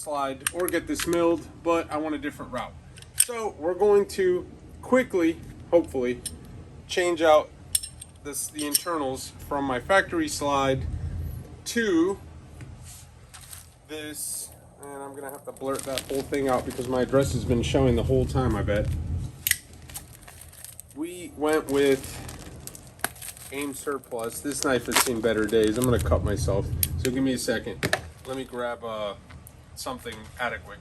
slide or get this milled, but I want a different route. So we're going to quickly, hopefully, change out the internals from my factory slide to this, and I'm gonna have to blurt that whole thing out because my address has been showing the whole time, I bet. We went with AIM Surplus. This knife has seen better days. I'm gonna cut myself, so give me a second. Let me grab something adequate.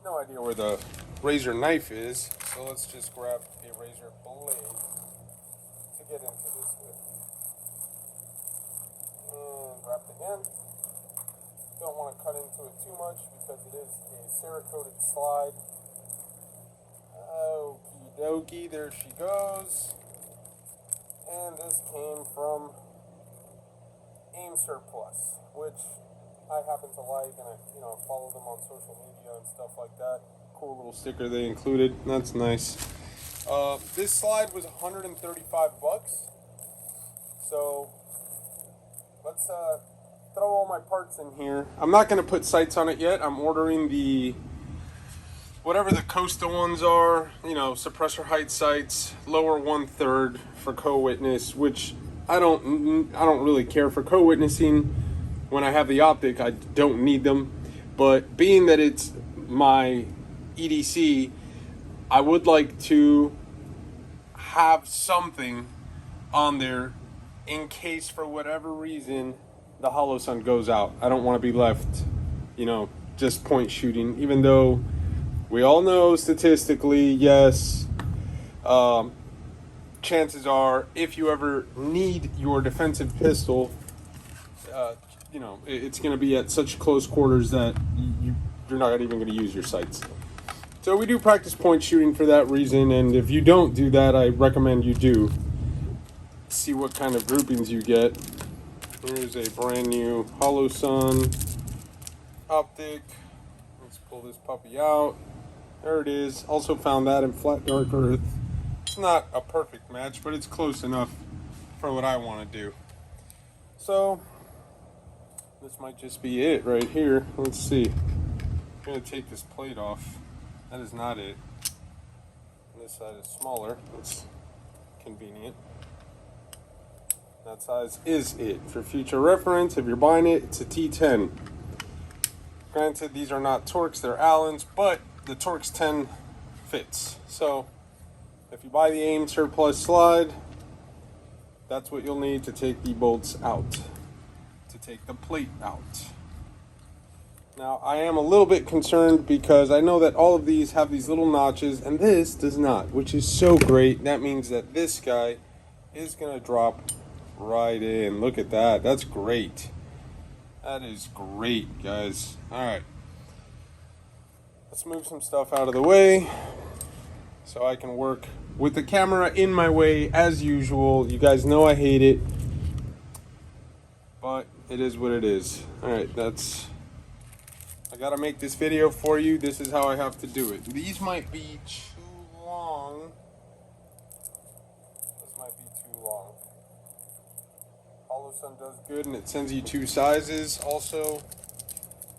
No idea where the razor knife is, so let's just grab a razor blade to get into this with. And wrap it again. Don't want to cut into it too much because it is a Cerakoted slide. Okie dokie, there she goes. And this came from AIM Surplus, which I happen to like, and I follow them on social media and stuff like that. Cool little sticker they included. That's nice. This slide was $135. So let's throw all my parts in here. I'm not going to put sights on it yet. I'm ordering the whatever the Costa ones are, suppressor height sights, lower 1/3 for co-witness, which I don't really care for co-witnessing. When I have the optic, I don't need them. But being that it's my EDC, I would like to have something on there in case for whatever reason the Holosun goes out. I don't want to be left, just point shooting, even though we all know statistically, yes, chances are if you ever need your defensive pistol, it's going to be at such close quarters that you're not even going to use your sights. So we do practice point shooting for that reason, and if you don't do that, I recommend you do. See what kind of groupings you get. Here's a brand new Holosun optic. Let's pull this puppy out. There it is. Also found that in flat dark earth. It's not a perfect match, but it's close enough for what I want to do. So this might just be it right here. Let's see. I'm going to take this plate off. That is not it. This side is smaller. That's convenient. That size is it. For future reference, if you're buying it, it's a T10. Granted, these are not Torx, they're Allens, but the Torx 10 fits. So if you buy the AIM Surplus slide, that's what you'll need to take the bolts out, to take the plate out. Now, I am a little bit concerned because I know that all of these have these little notches and this does not, which is so great. That means that this guy is going to drop right in. Look at that. That's great. That is great, guys. All right. Let's move some stuff out of the way so I can work with the camera in my way as usual. You guys know I hate it, but it is what it is. All right, I gotta make this video for you. This is how I have to do it. These might be too long. This might be too long. Holosun does good and it sends you two sizes. Also,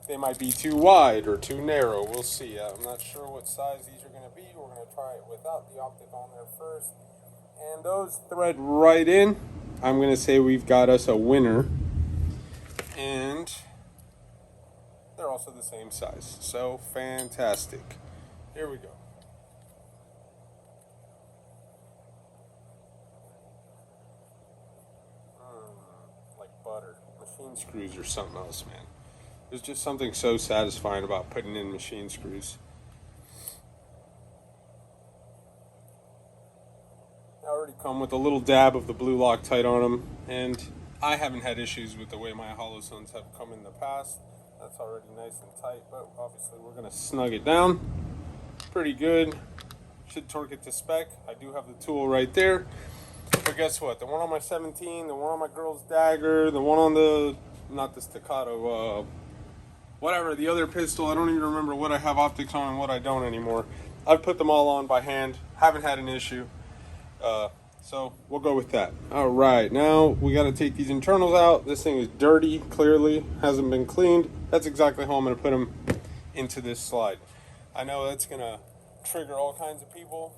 they might be too wide or too narrow. We'll see. I'm not sure what size these are going to be. We're going to try it without the optic on there first. And those thread right in. I'm going to say we've got us a winner. And they're also the same size. So fantastic. Here we go. Like butter. Machine screws or something else, man. There's just something so satisfying about putting in machine screws. I already come with a little dab of the blue Loctite on them, and I haven't had issues with the way my Holosuns have come in the past. That's already nice and tight, but obviously we're going to snug it down. Pretty good. Should torque it to spec. I do have the tool right there. But guess what? The one on my 17, the one on my girl's dagger, the one on the, not the staccato, whatever, the other pistol, I don't even remember what I have optics on and what I don't anymore. I've put them all on by hand. Haven't had an issue. So we'll go with that. All right, now we got to take these internals out. This thing is dirty, clearly hasn't been cleaned. That's exactly how I'm going to put them into this slide. I know that's going to trigger all kinds of people.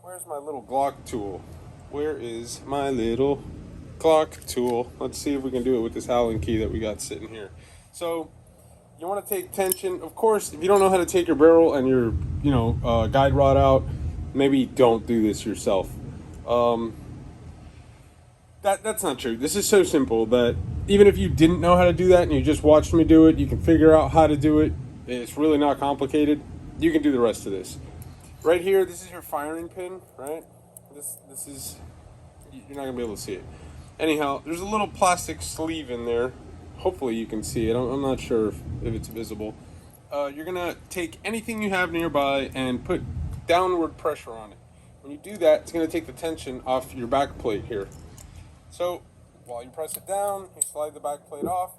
Where's my little Glock tool? Where is my little Glock tool? Let's see if we can do it with this Allen key that we got sitting here. So you want to take tension. Of course, if you don't know how to take your barrel and your guide rod out, maybe don't do this yourself. That's not true. This is so simple that even if you didn't know how to do that and you just watched me do it, you can figure out how to do it. It's really not complicated. You can do the rest of this. Right here, this is your firing pin, right? This is, you're not gonna be able to see it. Anyhow, there's a little plastic sleeve in there. Hopefully you can see it. I'm not sure if it's visible. You're gonna take anything you have nearby and put downward pressure on it. When you do that, it's going to take the tension off your back plate here. So while you press it down, you slide the back plate off.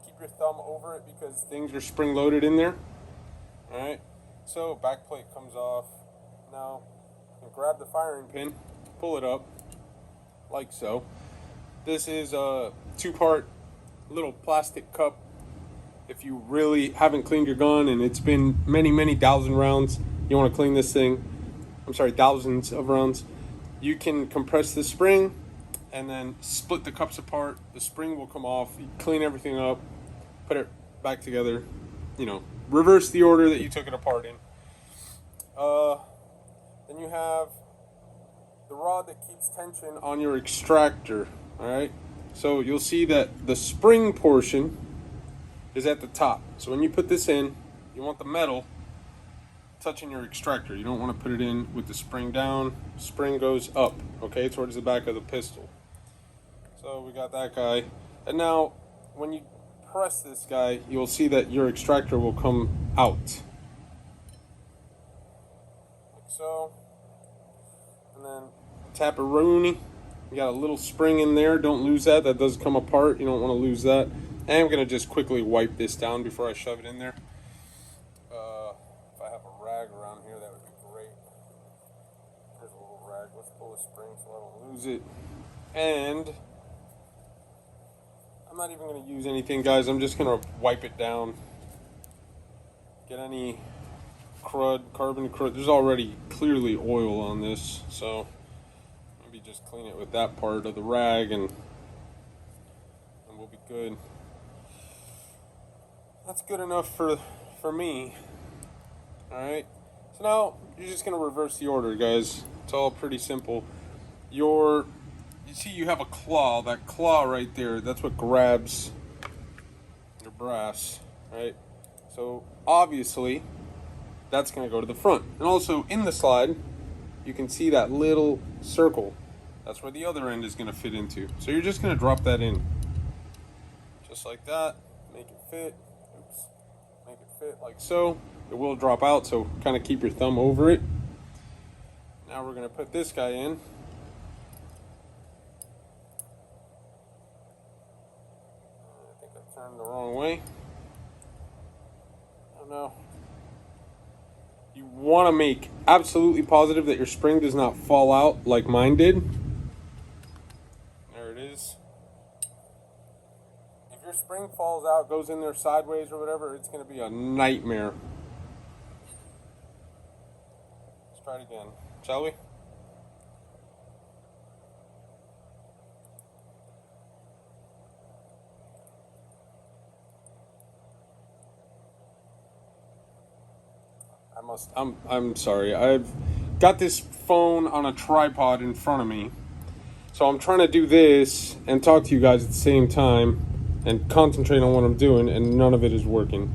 Keep your thumb over it because things are spring loaded in there. All right. So back plate comes off. Now you grab the firing pin, pull it up like so. This is a 2-part little plastic cup. If you really haven't cleaned your gun and it's been many thousand rounds, you want to clean this thing. I'm sorry, thousands of rounds. You can compress the spring and then split the cups apart. The spring will come off. You clean everything up, put it back together. Reverse the order that you took it apart in. Then you have the rod that keeps tension on your extractor. All right. So you'll see that the spring portion is at the top. So when you put this in, you want the metal touching your extractor. You don't want to put it in with the spring down. Spring goes up, okay, towards the back of the pistol. So we got that guy. And now when you press this guy, you'll see that your extractor will come out. Like so. And then tap-a-rooney. You got a little spring in there. Don't lose that. That does come apart. You don't want to lose that. And I'm going to just quickly wipe this down before I shove it in there. If I have a rag around here, that would be great. There's a little rag. Let's pull the spring so I don't lose it. And I'm not even going to use anything, guys. I'm just going to wipe it down. Get any crud, carbon crud. There's already clearly oil on this, so maybe just clean it with that part of the rag and we'll be good. That's good enough for me. Alright, so now you're just going to reverse the order, guys. It's all pretty simple. You see you have a claw. That claw right there, that's what grabs your brass, right? So obviously that's going to go to the front. And also in the slide, you can see that little circle. That's where the other end is going to fit into. So you're just going to drop that in. Just like that. Make it fit. Oops. Make it fit like so. It will drop out, so kind of keep your thumb over it. Now we're going to put this guy in. I think I turned the wrong way. Oh no. You want to make absolutely positive that your spring does not fall out like mine did. There it is. If your spring falls out, goes in there sideways or whatever, it's going to be a nightmare. Let's try it again, shall we? I'm sorry. I've got this phone on a tripod in front of me. So I'm trying to do this and talk to you guys at the same time and concentrate on what I'm doing, and none of it is working.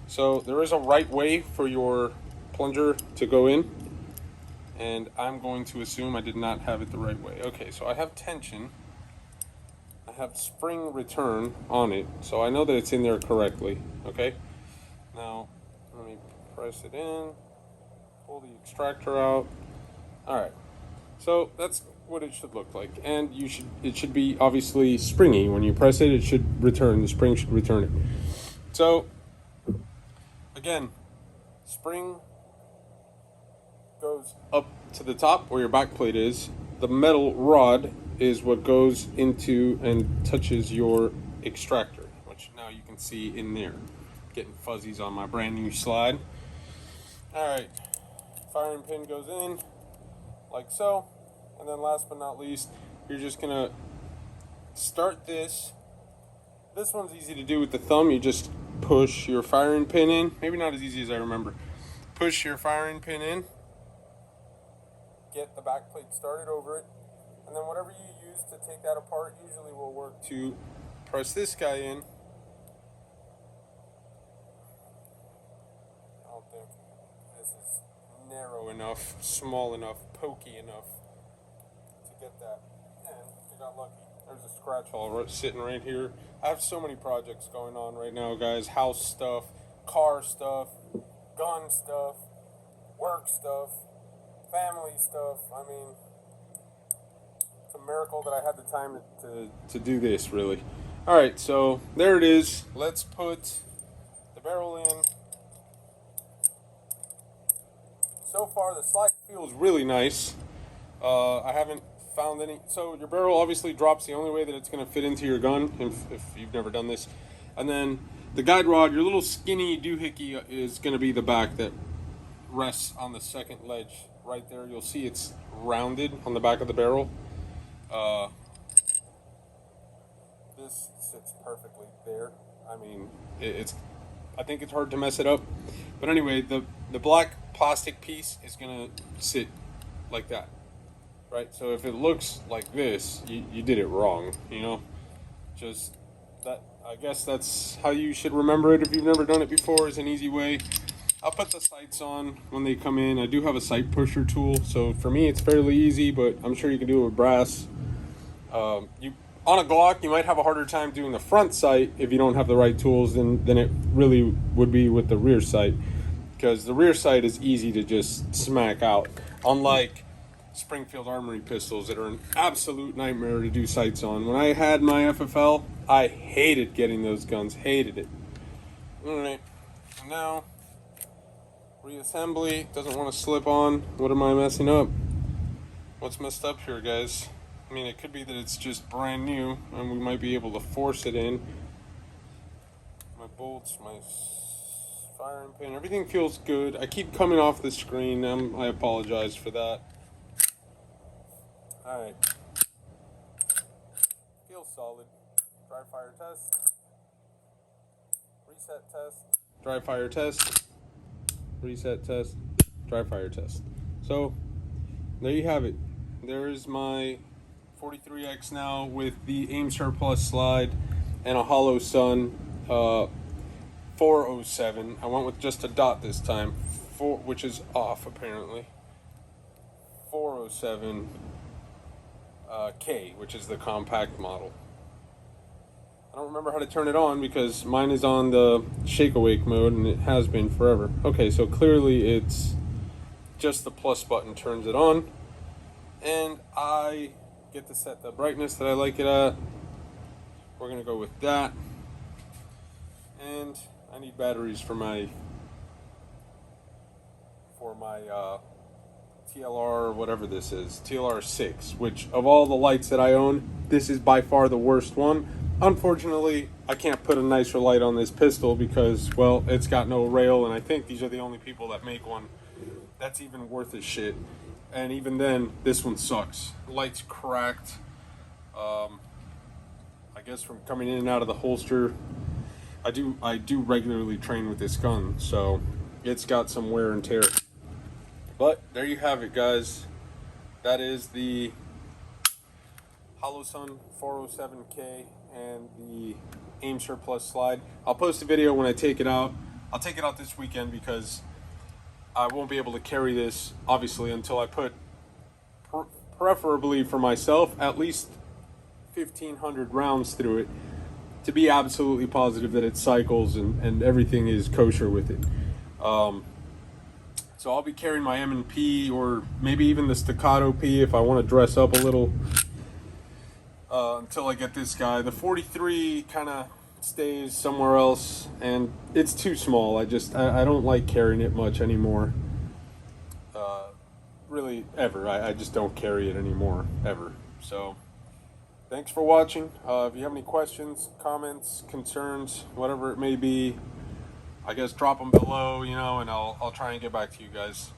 So there is a right way for your plunger to go in, and I'm going to assume I did not have it the right way. Okay, so I have tension. I have spring return on it, so I know that it's in there correctly. Okay, now let me press it in, pull the extractor out. All right, so that's what it should look like, and it should be obviously springy. When you press it, it should return. The spring should return it. So again, spring goes up to the top where your back plate is, the metal rod is what goes into and touches your extractor, which now you can see in there. Getting fuzzies on my brand new slide. Alright, firing pin goes in like so, and then last but not least, you're just gonna start this. This one's easy to do with the thumb. You just push your firing pin in. Maybe not as easy as I remember. Push your firing pin in, get the back plate started over it, and then whatever you use to take that apart usually will work to press this guy in. I don't think this is narrow enough, small enough, pokey enough to get that. And you got lucky. There's a scratch hole sitting right here. I have so many projects going on right now, guys. House stuff, car stuff, gun stuff, work stuff, family stuff. I mean, it's a miracle that I had the time to do this, really. Alright, so there it is. Let's put the barrel in. So far, the slide feels really nice. I haven't found any. So your barrel obviously drops the only way that it's going to fit into your gun, if you've never done this. And then the guide rod, your little skinny doohickey, is going to be the back that rests on the second ledge right there. You'll see it's rounded on the back of the barrel. This sits perfectly there. I mean, I think it's hard to mess it up. But anyway, the black plastic piece is going to sit like that. Right, so if it looks like this, you did it wrong, you know? Just that, I guess that's how you should remember it if you've never done it before, is an easy way. I'll put the sights on when they come in. I do have a sight pusher tool, so for me it's fairly easy, but I'm sure you can do it with brass. On a Glock, you might have a harder time doing the front sight if you don't have the right tools than it really would be with the rear sight, because the rear sight is easy to just smack out, unlike Springfield Armory pistols that are an absolute nightmare to do sights on. When I had my FFL, I hated getting those guns, hated it. Alright, now reassembly, doesn't want to slip on. What am I messing up? What's messed up here, guys? I mean, it could be that it's just brand new and we might be able to force it in. My bolts, my firing pin, everything feels good. I keep coming off the screen. I apologize for that. Alright. Feels solid. Dry fire test. Reset test. Dry fire test. Reset test. Dry fire test. So, there you have it. There's my 43X now with the Aim Surplus slide and a Holosun 407. I went with just a dot this time, which is off apparently. 407 K, which is the compact model. I don't remember how to turn it on because mine is on the shake awake mode and it has been forever. Okay, so clearly it's just the plus button turns it on, and I get to set the brightness that I like it at. We're gonna go with that, and I need batteries for my TLR or whatever this is, TLR 6, which of all the lights that I own, this is by far the worst one. Unfortunately, I can't put a nicer light on this pistol because, well, it's got no rail, and I think these are the only people that make one that's even worth a shit. And even then, this one sucks. The light's cracked. I guess from coming in and out of the holster. I do regularly train with this gun, so it's got some wear and tear. But there you have it, guys. That is the Holosun 407K and the Aim Surplus slide. I'll post a video when I take it out. I'll take it out this weekend because I won't be able to carry this, obviously, until I put, preferably for myself, at least 1,500 rounds through it to be absolutely positive that it cycles and everything is kosher with it. So I'll be carrying my M&P or maybe even the Staccato P if I want to dress up a little until I get this guy. The 43 kind of stays somewhere else and it's too small. I don't like carrying it much anymore. really ever. I just don't carry it anymore, ever. So, thanks for watching. If you have any questions, comments, concerns, whatever it may be, I guess drop them below, and I'll try and get back to you guys.